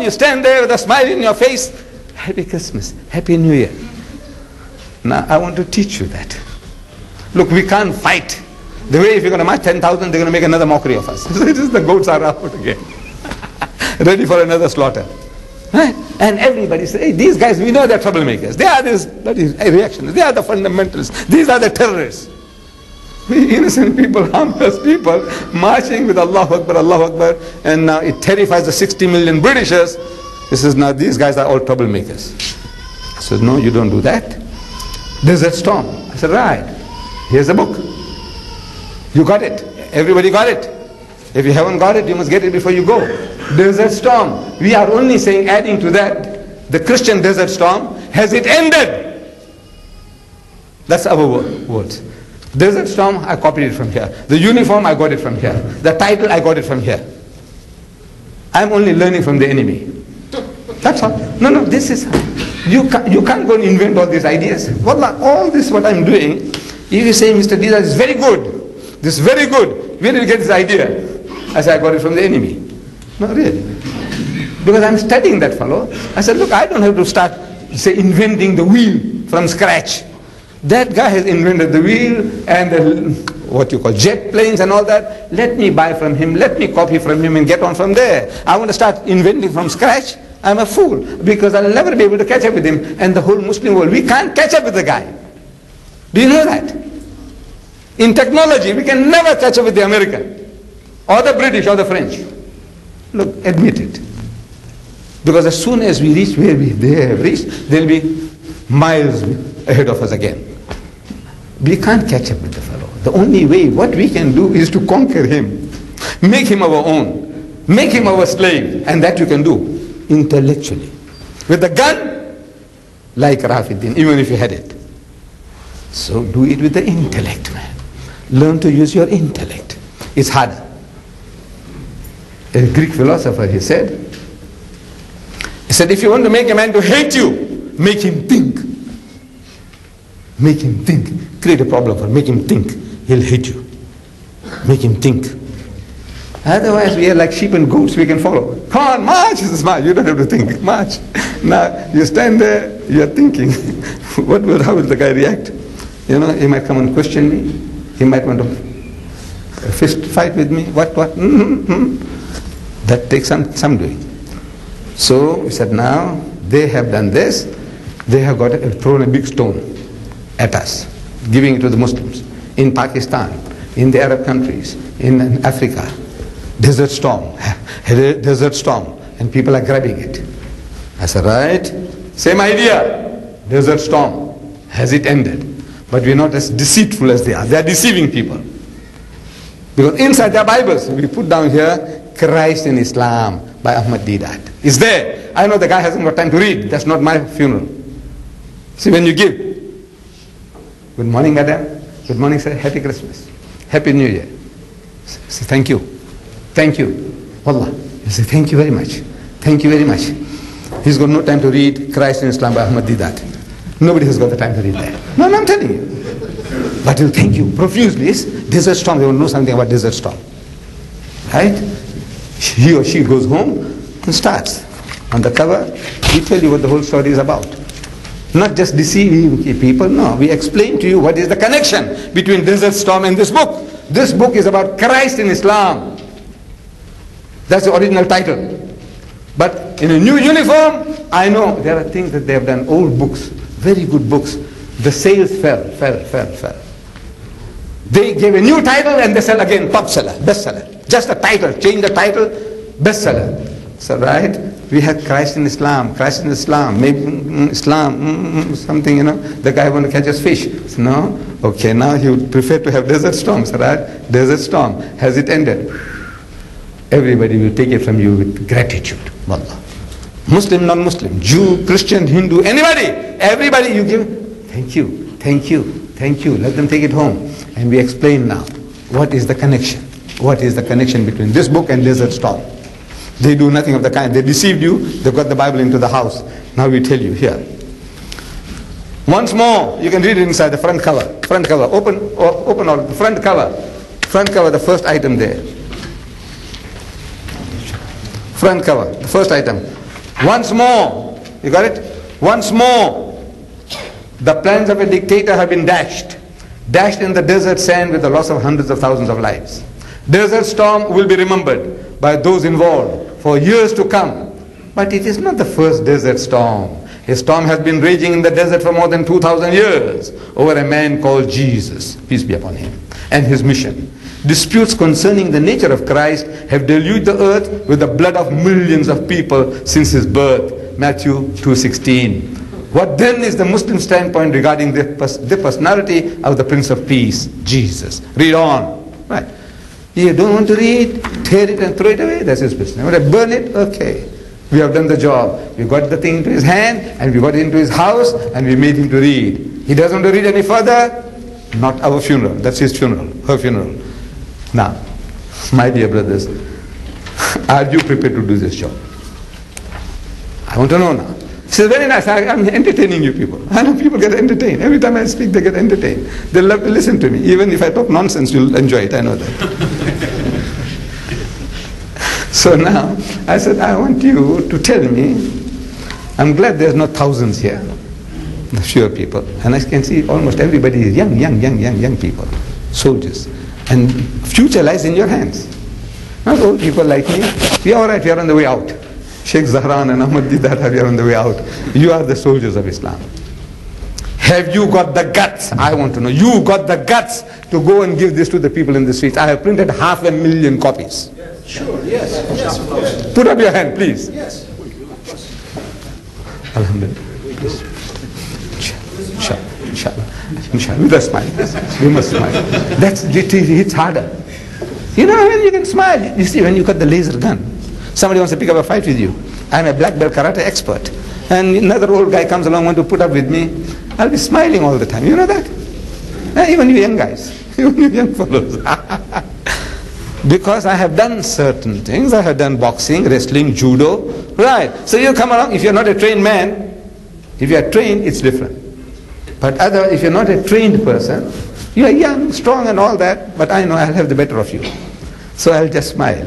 you stand there with a smile in your face. Happy Christmas, Happy New Year. Now, I want to teach you that. Look, we can't fight. The way if you're going to march 10,000, they're going to make another mockery of us. The goats are out again. Ready for another slaughter. Right? And everybody says, hey, these guys, we know they're troublemakers. They are these reactionaries. They are the fundamentalists. These are the terrorists. We innocent people, harmless people, marching with Allahu Akbar, and now it terrifies the 60 million Britishers. He says, now these guys are all troublemakers. I said, no, you don't do that. Desert Storm. I said, right. Here's the book. You got it. Everybody got it. If you haven't got it, you must get it before you go. Desert Storm. We are only saying, adding to that, the Christian Desert Storm, has it ended? That's our words. Desert Storm, I copied it from here. The uniform, I got it from here. The title, I got it from here. I'm only learning from the enemy. That's all. No, this is, you can't go and invent all these ideas. Wallah, all this what I'm doing, if you say, Mr. Deedat, is very good. This is very good. Where did you get this idea? I said, I got it from the enemy. No, really. Because I'm studying that fellow. I said, look, I don't have to start, say, inventing the wheel from scratch. That guy has invented the wheel and the, what you call jet planes and all that. Let me buy from him, let me copy from him and get on from there. I want to start inventing from scratch. I'm a fool because I'll never be able to catch up with him and the whole Muslim world. We can't catch up with the guy. Do you know that? In technology, we can never catch up with the American or the British or the French. Look, admit it. Because as soon as we reach where they have reached, they'll be miles ahead of us again. We can't catch up with the fellow. The only way, what we can do is to conquer him. Make him our own. Make him our slave. And that you can do intellectually. With the gun, like Rafiddin, even if you had it. So do it with the intellect, man. Learn to use your intellect. It's harder. A Greek philosopher, he said, if you want to make a man to hate you, make him think. Make him think. Create a problem for him. Make him think. He'll hate you. Make him think. Otherwise, we are like sheep and goats. We can follow. Come on, march. He says, march. You don't have to think. March. Now, you stand there. You are thinking. How will the guy react? You know, he might come and question me. He might want to fist fight with me. What? That takes some doing. So we said, now they have done this. They have thrown a big stone at us, giving it to the Muslims in Pakistan, in the Arab countries, in Africa. Desert Storm, Desert Storm, and people are grabbing it. I said, right, same idea, Desert Storm. Has it ended? But we're not as deceitful as they are. They are deceiving people. Because inside their Bibles, we put down here, Christ in Islam by Ahmed Deedat. It's there. I know the guy hasn't got time to read. That's not my funeral. See, when you give, good morning, madam. Good morning, sir. Happy Christmas. Happy New Year. Say, thank you. Thank you. Wallah. You say, thank you very much. Thank you very much. He's got no time to read Christ in Islam by Ahmed Deedat. Nobody has got the time to read that. No, I'm telling you. But he'll thank you profusely. It's Desert Storm. They will know something about Desert Storm. Right? He or she goes home and starts. On the cover, we tell you what the whole story is about. Not just deceiving people, no. We explain to you what is the connection between Desert Storm and this book. This book is about Christ in Islam. That's the original title. But in a new uniform, I know there are things that they have done, old books, very good books. The sales fell. They gave a new title and they sell again, top seller, bestseller. Just a title, change the title, bestseller. So right, we had Christ in Islam, maybe Islam, something, you know. The guy want to catch us fish. So, no, okay, now he would prefer to have Desert Storm, so right? Desert Storm, has it ended? Everybody will take it from you with gratitude. Wallah. Muslim, non-Muslim, Jew, Christian, Hindu, anybody, everybody you give, thank you, let them take it home. And we explain now, what is the connection? What is the connection between this book and Desert Storm? They do nothing of the kind. They deceived you, they got the Bible into the house. Now we tell you here. Once more, you can read it inside the front cover. Front cover, open all, the front cover. Front cover, the first item there. Front cover, the first item. Once more, you got it? Once more, the plans of a dictator have been dashed. Dashed in the desert sand with the loss of hundreds of thousands of lives. Desert storm will be remembered by those involved for years to come. But it is not the first desert storm. A storm has been raging in the desert for more than 2,000 years over a man called Jesus, peace be upon him, and his mission. Disputes concerning the nature of Christ have deluged the earth with the blood of millions of people since his birth. Matthew 2:16. What then is the Muslim standpoint regarding the personality of the Prince of Peace, Jesus? Read on. Right. You don't want to read? Tear it and throw it away. That's his business. Want to burn it? Okay. We have done the job. We got the thing into his hand, and we got it into his house, and we made him to read. He doesn't want to read any further. Not our funeral. That's his funeral. Her funeral. Now, my dear brothers, are you prepared to do this job? I want to know now. She says, very nice, I'm entertaining you people. I know people get entertained. Every time I speak, they get entertained. They love to listen to me. Even if I talk nonsense, you'll enjoy it. I know that. So now, I said, I want you to tell me, I'm glad there's not thousands here, fewer people. And I can see almost everybody is young people, soldiers. And future lies in your hands. Not old people like me. We are all right, we are on the way out. Sheikh Zahran and Ahmed Deedat, we are on the way out. You are the soldiers of Islam. Have you got the guts? I want to know. You got the guts to go and give this to the people in the streets. I have printed 500,000 copies. Yes. Sure, yes. Put up your hand, please. Yes. Alhamdulillah. Inshallah. With a smile. You must smile. That's literally, it's harder. You know, when you can smile. You see, when you got the laser gun, somebody wants to pick up a fight with you. I'm a black belt karate expert. And another old guy comes along, want to put up with me. I'll be smiling all the time. You know that? Even you young guys. Even you young fellows. Because I have done certain things. I have done boxing, wrestling, judo. Right. So you come along. If you're not a trained man, if you are trained, it's different. But if you're not a trained person, you are young, strong and all that, but I know I'll have the better of you. So I'll just smile.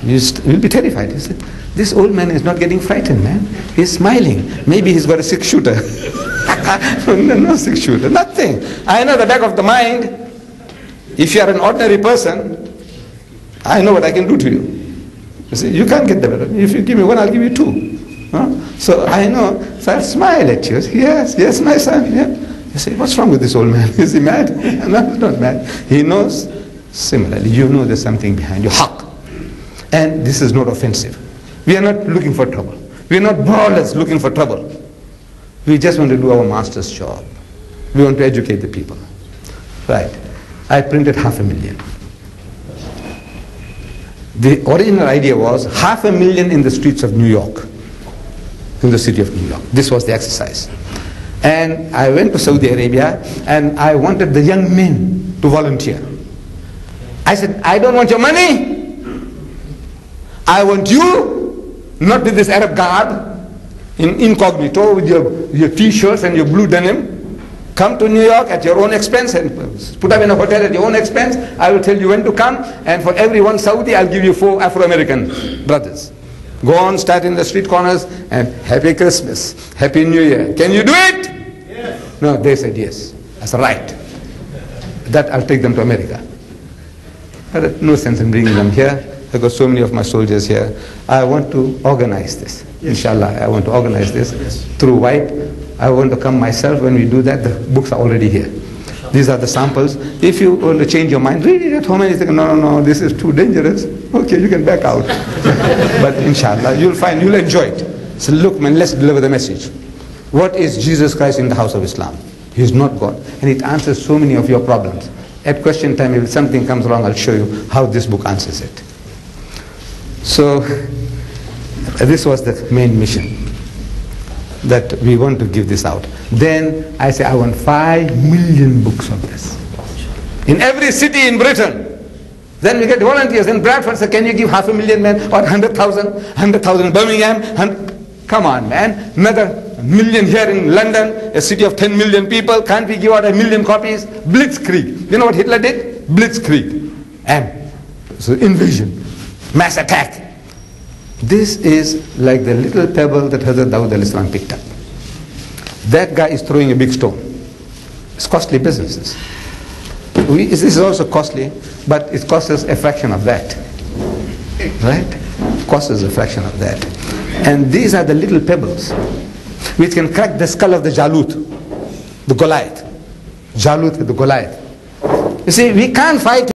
You'll be terrified. You say, this old man is not getting frightened, man. He's smiling. Maybe he's got a 6-shooter. No 6-shooter, nothing. I know the back of the mind. If you are an ordinary person, I know what I can do to you. You see, you can't get the better. If you give me one, I'll give you 2. So I know, so I'll smile at you. Yes, my son. Yeah. You say, what's wrong with this old man? Is he mad? No, he's not mad. He knows. Similarly, you know there's something behind your haqq. And this is not offensive. We are not looking for trouble. We are not brawlers looking for trouble. We just want to do our master's job. We want to educate the people. Right. I printed 500,000. The original idea was 500,000 in the streets of New York. In the city of New York. This was the exercise. And I went to Saudi Arabia and I wanted the young men to volunteer. I said, I don't want your money. I want you, not with this Arab garb, in incognito with your t-shirts and your blue denim. Come to New York at your own expense and put up in a hotel at your own expense. I will tell you when to come, and for every one Saudi, I'll give you 4 Afro-American brothers. Go on, start in the street corners, and Happy Christmas, Happy New Year. Can you do it? Yes. No, they said yes. That's right. That I'll take them to America. But no sense in bringing them here. I've got so many of my soldiers here. I want to organize this. Yes. Inshallah, I want to organize this through WIPE. I want to come myself. When we do that, the books are already here. These are the samples. If you want to change your mind, read it at home and you think, no, this is too dangerous. Okay, you can back out. But inshallah, you'll enjoy it. So look, man, let's deliver the message. What is Jesus Christ in the house of Islam? He is not God. And it answers so many of your problems. At question time, if something comes along, I'll show you how this book answers it. So, this was the main mission, that we want to give this out. Then I say, I want 5 million books of this. In every city in Britain. Then we get volunteers. In Bradford, say, can you give 500,000 men, or 100,000? 100,000 in Birmingham? Come on, man. Another million here in London, a city of 10 million people. Can't we give out 1 million copies? Blitzkrieg. You know what Hitler did? Blitzkrieg. And so invasion, mass attack. This is like the little pebble that Hazrat Dawud al-Islam picked up. That guy is throwing a big stone. It's costly businesses. This is also costly, but it costs us a fraction of that. Right? It costs us a fraction of that. And these are the little pebbles which can crack the skull of the Jalut, the Goliath. Jalut, the Goliath. You see, we can't fight